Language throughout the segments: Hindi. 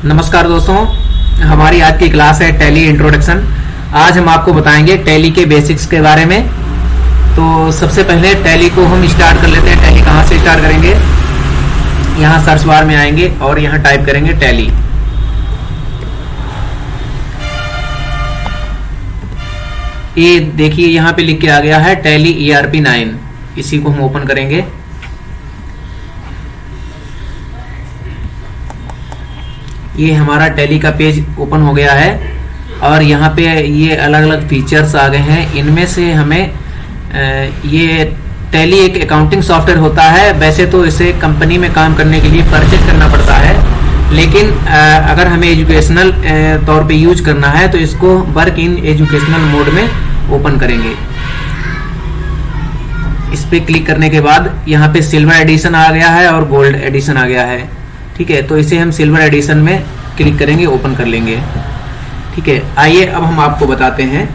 नमस्कार दोस्तों, हमारी आज की क्लास है टैली इंट्रोडक्शन। आज हम आपको बताएंगे टैली के बेसिक्स के बारे में। तो सबसे पहले टैली को हम स्टार्ट कर लेते हैं। टैली कहाँ से स्टार्ट करेंगे? यहाँ सर्च बार में आएंगे और यहाँ टाइप करेंगे टैली। ये देखिए यहाँ पे लिख के आ गया है टैली ERP 9। इसी को हम ओपन करेंगे। ये हमारा टैली का पेज ओपन हो गया है और यहाँ पे ये अलग अलग फीचर्स आ गए हैं। इनमें से हमें ये टैली एक अकाउंटिंग सॉफ्टवेयर होता है। वैसे तो इसे कंपनी में काम करने के लिए परचेज करना पड़ता है, लेकिन अगर हमें एजुकेशनल तौर पे यूज करना है तो इसको वर्क इन एजुकेशनल मोड में ओपन करेंगे। इस पे क्लिक करने के बाद यहाँ पे सिल्वर एडिशन आ गया है और गोल्ड एडिशन आ गया है। ठीक है, तो इसे हम सिल्वर एडिशन में क्लिक करेंगे, ओपन कर लेंगे। ठीक है, आइए अब हम आपको बताते हैं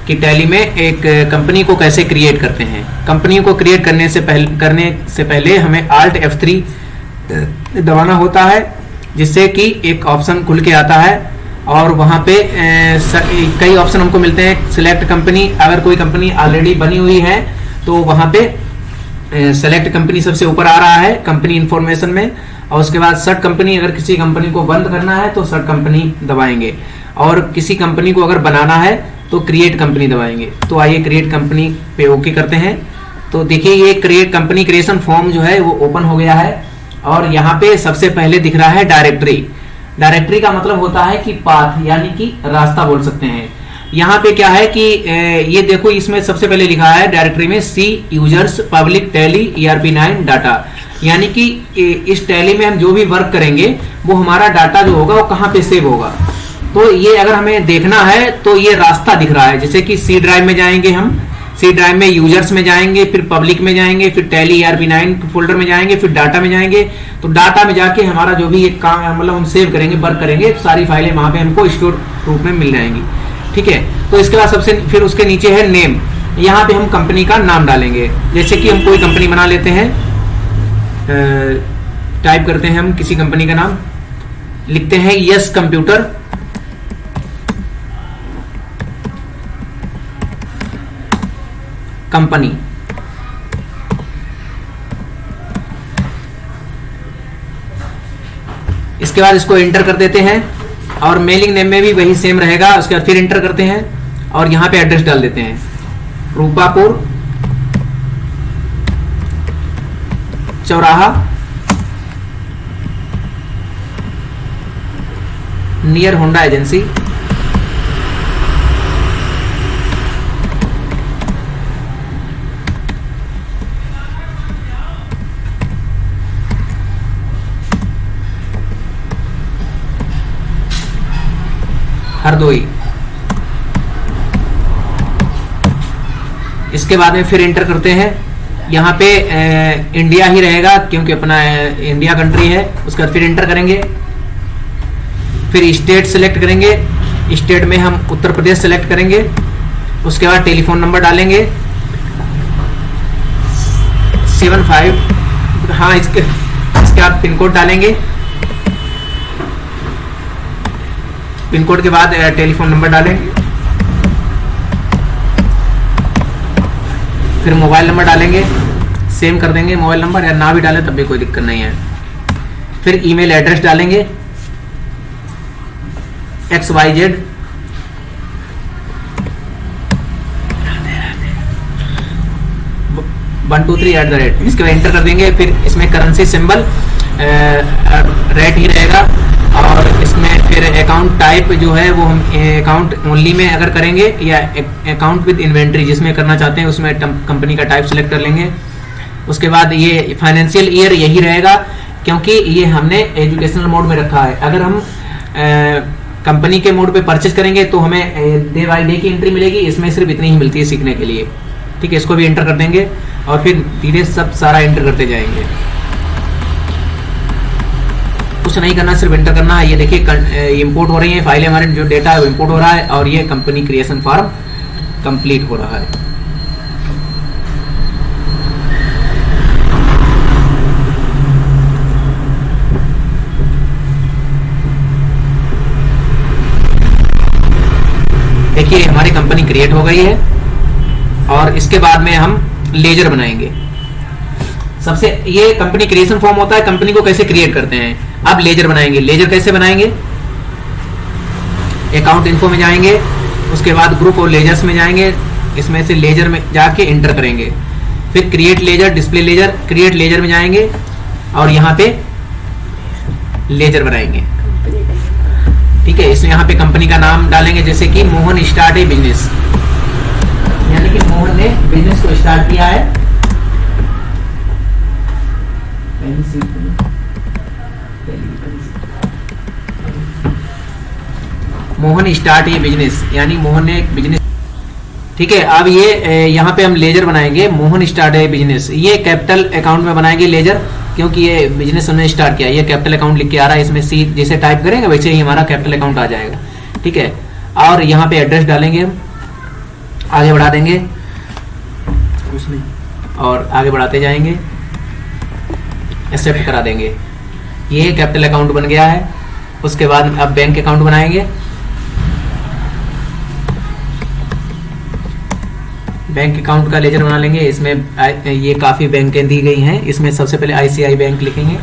कि टैली में एक कंपनी को कैसे क्रिएट करते हैं। कंपनी को क्रिएट करने से पहले हमें Alt F3 दबाना होता है, जिससे कि एक ऑप्शन खुल के आता है और वहाँ पे कई ऑप्शन हमको मिलते हैं। सिलेक्ट कंपनी, अगर कोई कंपनी ऑलरेडी बनी हुई है तो वहाँ पे सेलेक्ट कंपनी सबसे ऊपर आ रहा है कंपनी इंफॉर्मेशन में, और उसके बाद सर्च कंपनी। अगर किसी कंपनी को बंद करना है तो सर्च कंपनी दबाएंगे, और किसी कंपनी को अगर बनाना है तो क्रिएट कंपनी दबाएंगे। तो आइए क्रिएट कंपनी पे ओके करते हैं। तो देखिए ये क्रिएट कंपनी क्रिएशन फॉर्म जो है वो ओपन हो गया है और यहाँ पे सबसे पहले दिख रहा है डायरेक्टरी। डायरेक्टरी का मतलब होता है कि पाथ, यानी कि रास्ता बोल सकते हैं। यहाँ पे क्या है कि ये देखो, इसमें सबसे पहले लिखा है डायरेक्टरी में C users public Tally ERP 9 data, यानी कि इस टैली में हम जो भी वर्क करेंगे वो हमारा डाटा जो होगा वो कहाँ पे सेव होगा। तो ये अगर हमें देखना है तो ये रास्ता दिख रहा है, जैसे कि सी ड्राइव में जाएंगे, हम सी ड्राइव में यूजर्स में जाएंगे, फिर पब्लिक में जाएंगे, फिर टैली ERP 9 फोल्डर में जाएंगे, फिर डाटा में जाएंगे। तो डाटा में जाके हमारा जो भी एक काम मतलब हम सेव करेंगे, वर्क करेंगे, सारी फाइलें वहां पे हमको स्टोर रूप में मिल जाएंगी। ठीक है, तो इसके बाद सबसे फिर उसके नीचे है नेम। यहाँ पे हम कंपनी का नाम डालेंगे, जैसे कि हम कोई कंपनी बना लेते हैं। टाइप करते हैं हम किसी कंपनी का नाम, लिखते हैं यस कंप्यूटर कंपनी। इसके बाद इसको एंटर कर देते हैं और मेलिंग नेम में भी वही सेम रहेगा। उसके बाद फिर एंटर करते हैं और यहां पे एड्रेस डाल देते हैं, रूपापुर चौराहा नियर होंडा एजेंसी। हरदोई। इसके बाद में फिर एंटर करते हैं। यहाँ पे इंडिया ही रहेगा क्योंकि अपना इंडिया कंट्री है। उसके बाद फिर एंटर करेंगे, फिर स्टेट सेलेक्ट करेंगे। स्टेट में हम उत्तर प्रदेश सेलेक्ट करेंगे। उसके बाद टेलीफोन नंबर डालेंगे 75। हाँ, इसके बाद पिन कोड डालेंगे। पिन कोड के बाद टेलीफोन नंबर डालेंगे, फिर मोबाइल नंबर डालेंगे। सेम कर देंगे मोबाइल नंबर, या ना भी डालें तब भी कोई दिक्कत नहीं है। फिर ईमेल एड्रेस डालेंगे XYZ @123। इसके बाद एंटर कर देंगे। फिर इसमें करेंसी सिंबल रेट ही रहेगा, और इसमें फिर अकाउंट टाइप जो है वो हम अकाउंट ओनली में अगर करेंगे, या अकाउंट विद इन्वेंट्री जिसमें करना चाहते हैं उसमें कंपनी का टाइप सेलेक्ट कर लेंगे। उसके बाद ये फाइनेंशियल ईयर यही रहेगा, क्योंकि ये हमने एजुकेशनल मोड में रखा है। अगर हम कंपनी के मोड पे परचेज करेंगे तो हमें डे बाई डे की एंट्री मिलेगी, इसमें सिर्फ इतनी ही मिलती है सीखने के लिए। ठीक है, इसको भी एंटर कर देंगे और फिर धीरे सब सारा एंटर करते जाएंगे। कुछ नहीं करना, सिर्फ एंटर करना है। ये देखिए इंपोर्ट हो रही है फाइलें, हमारे जो डेटा है वो इंपोर्ट हो रहा है, और ये कंपनी क्रिएशन फॉर्म कंप्लीट हो रहा है। देखिए हमारी कंपनी क्रिएट हो गई है और इसके बाद में हम लेजर बनाएंगे। सबसे ये कंपनी क्रिएशन फॉर्म होता है, कंपनी को कैसे क्रिएट करते हैं। अब लेजर बनाएंगे। लेजर कैसे बनाएंगे, अकाउंट इन्फो में जाएंगे, उसके बाद ग्रुप और लेजर्स में जाएंगे, इसमें से लेजर में जाके एंटर करेंगे, फिर create ledger, display ledger, create ledger में जाएंगे और यहाँ पे लेजर बनाएंगे। ठीक है, इसमें यहाँ पे कंपनी का नाम डालेंगे, जैसे कि मोहन स्टार्ट ए बिजनेस, यानी कि मोहन ने बिजनेस को स्टार्ट किया है। मोहन स्टार्ट ये बिजनेस, यानी मोहन ने एक बिजनेस। ठीक है, अब ये यहाँ पे हम लेजर बनाएंगे, मोहन स्टार्ट ए बिजनेस। ये कैपिटल अकाउंट में बनाएंगे लेजर, क्योंकि ये बिजनेस उन्होंने स्टार्ट किया। ये कैपिटल अकाउंट लिख के आ रहा है, इसमें सी जैसे टाइप करेंगे वैसे ही हमारा कैपिटल अकाउंट आ जाएगा। ठीक है, और यहाँ पे एड्रेस डालेंगे, हम आगे बढ़ा देंगे उसमें और आगे बढ़ाते जाएंगे, एक्सेप्ट करा देंगे। ये कैपिटल अकाउंट बन गया है। उसके बाद अब बैंक अकाउंट बनाएंगे। बैंक अकाउंट का लेजर बना लेंगे। इसमें ये काफ़ी बैंकें दी गई हैं। इसमें सबसे पहले आईसीआई बैंक लिखेंगे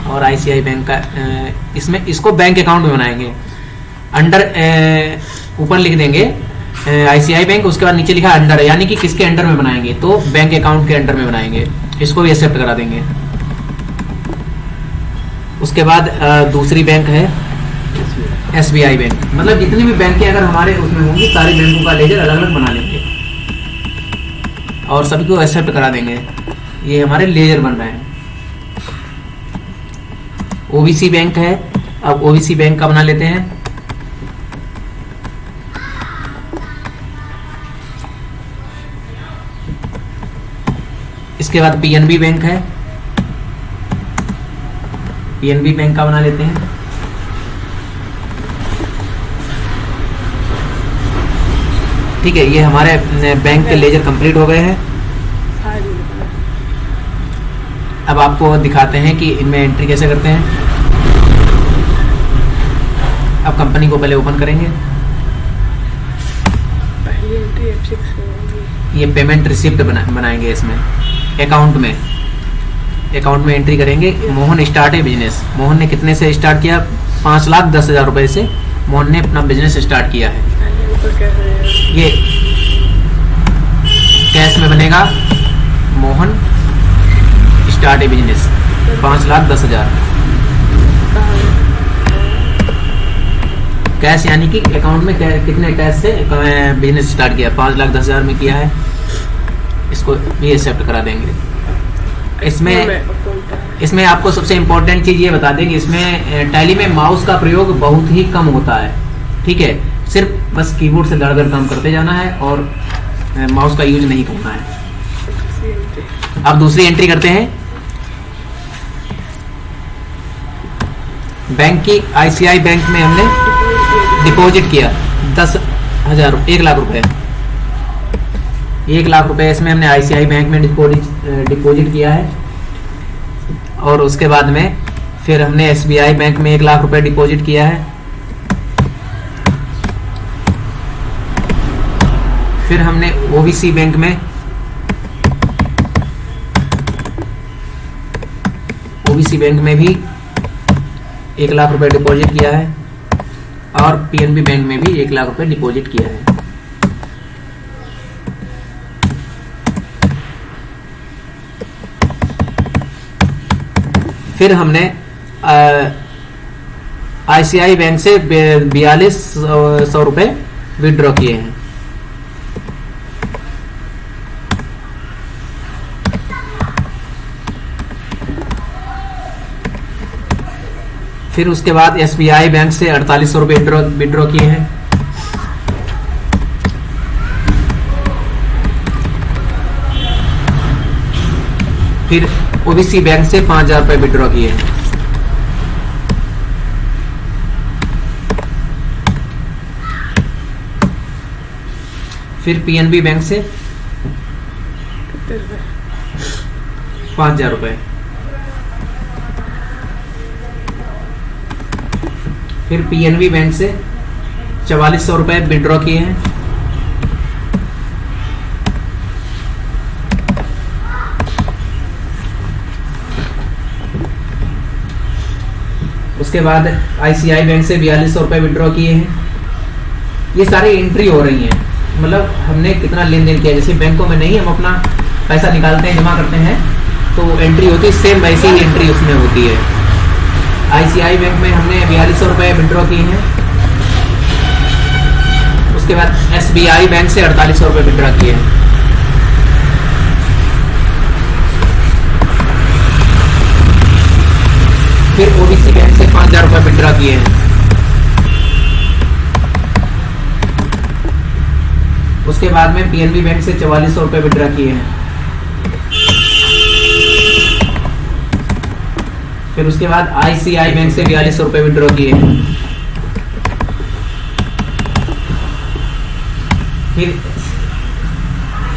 और आईसीआई बैंक का इसमें इसको बैंक अकाउंट में बनाएंगे। अंडर ऊपर लिख देंगे आईसीआई बैंक, उसके बाद नीचे लिखा अंडर, यानी कि किसके अंडर में बनाएंगे, तो बैंक अकाउंट के अंडर में बनाएंगे। इसको भी एक्सेप्ट करा देंगे। उसके बाद दूसरी बैंक है एसबीआई बैंक। मतलब जितनी भी बैंकें अगर हमारे उसमें होंगी सारी बैंकों का लेजर अलग अलग बना लेंगे और सभी को एक्सेप्ट करा देंगे। ये हमारे लेजर बन रहे हैं। ओबीसी बैंक है, अब ओबीसी बैंक का बना लेते हैं। इसके बाद पीएनबी बैंक है, पीएनबी बैंक का बना लेते हैं। ठीक है, ये हमारे बैंक के लेजर कंप्लीट हो गए हैं। अब आपको दिखाते हैं कि इनमें एंट्री कैसे करते हैं। अब कंपनी को पहले ओपन करेंगे। पहली एंट्री F6 होगी। ये पेमेंट रिसिप्ट बनाएंगे। इसमें अकाउंट में एंट्री करेंगे। मोहन स्टार्ट है बिजनेस। मोहन ने कितने से स्टार्ट किया, 5,10,000 रुपए से मोहन ने अपना बिजनेस स्टार्ट किया है। ये कैश में बनेगा, मोहन स्टार्ट ए बिजनेस 5,10,000 कैश, यानी कि अकाउंट में कितने कैश से बिजनेस स्टार्ट किया, 5,10,000 में किया है। इसको भी एक्सेप्ट करा देंगे। इसमें आपको सबसे इम्पोर्टेंट चीज ये बता दें कि इसमें टैली में माउस का प्रयोग बहुत ही कम होता है। ठीक है, सिर्फ बस कीबोर्ड से दर काम करते जाना है और माउस का यूज नहीं करना है। अब दूसरी एंट्री करते हैं। बैंक की आईसीआई बैंक में हमने डिपॉजिट किया 10,000, 1 लाख रुपए। 1 लाख रुपए इसमें हमने आईसीआई बैंक में डिपॉजिट किया है। और उसके बाद में फिर हमने एसबीआई बैंक में 1 लाख रुपए डिपॉजिट किया है। फिर हमने ओबीसी बैंक में भी 1 लाख रुपए डिपॉजिट किया है और पीएनबी बैंक में भी 1 लाख रुपए डिपॉजिट किया है। फिर हमने आईसीआई बैंक से 4200 रुपए विड्रॉ किए हैं। फिर उसके बाद एसबीआई बैंक से 4800 रुपए विड्रॉ किए हैं। फिर ओबीसी बैंक से 5,000 रुपए विड्रॉ किए हैं। फिर पीएनबी बैंक से 5,000 रुपए। फिर पीएनबी बैंक से 4400 रुपए विड्रॉ किए हैं। उसके बाद ICI बैंक से 4200 रुपये विड्रॉ किए हैं। ये सारी एंट्री हो रही हैं, मतलब हमने कितना लेन देन किया। जैसे बैंकों में नहीं हम अपना पैसा निकालते हैं, जमा करते हैं, तो एंट्री होती है, सेम वैसे ही एंट्री उसमें होती है। ICI बैंक में हमने 4200 रुपये विड्रॉ किए हैं। उसके बाद SBI बैंक से 4800 रुपये विड्रॉ किए हैं। फिर OBC बैंक से 5000 रुपये विड्रॉ किए हैं। उसके बाद में PNB बैंक से 4400 रुपये विड्रॉ किए हैं। फिर उसके बाद ICI बैंक से 4200 रुपये विड्रॉ किए हैं। फिर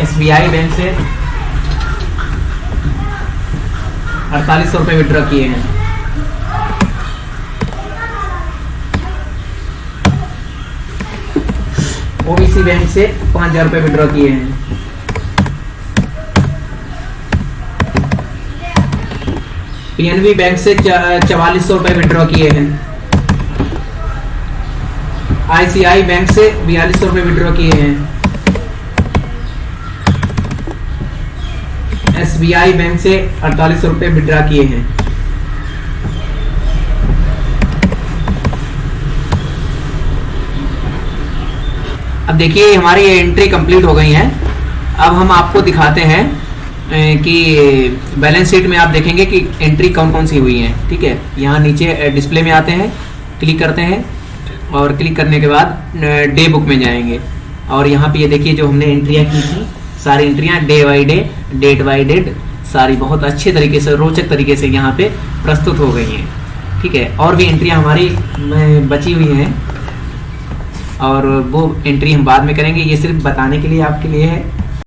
SBI बैंक से 4800 रुपये विड्रॉ किए हैं। OBC बैंक से 5000 रुपये विड्रॉ किए हैं। PNB बैंक से 4400 रुपये विड्रॉ किए हैं। ICI बैंक से 4200 रुपये विड्रॉ किए हैं। SBI बैंक से 4800 रुपये विड्रॉ किए हैं। अब देखिए हमारी ये एंट्री कंप्लीट हो गई है। अब हम आपको दिखाते हैं कि बैलेंस शीट में आप देखेंगे कि एंट्री कौन कौन सी हुई है। ठीक है, यहाँ नीचे डिस्प्ले में आते हैं, क्लिक करते हैं और क्लिक करने के बाद डे बुक में जाएंगे और यहाँ पे ये देखिए जो हमने एंट्रियाँ की थी, सारी एंट्रियाँ day by day, date by date, सारी बहुत अच्छे तरीके से, रोचक तरीके से यहाँ पे प्रस्तुत हो गई हैं। ठीक है, और भी एंट्रियाँ हमारी बची हुई हैं और वो एंट्री हम बाद में करेंगे। ये सिर्फ बताने के लिए आपके लिए है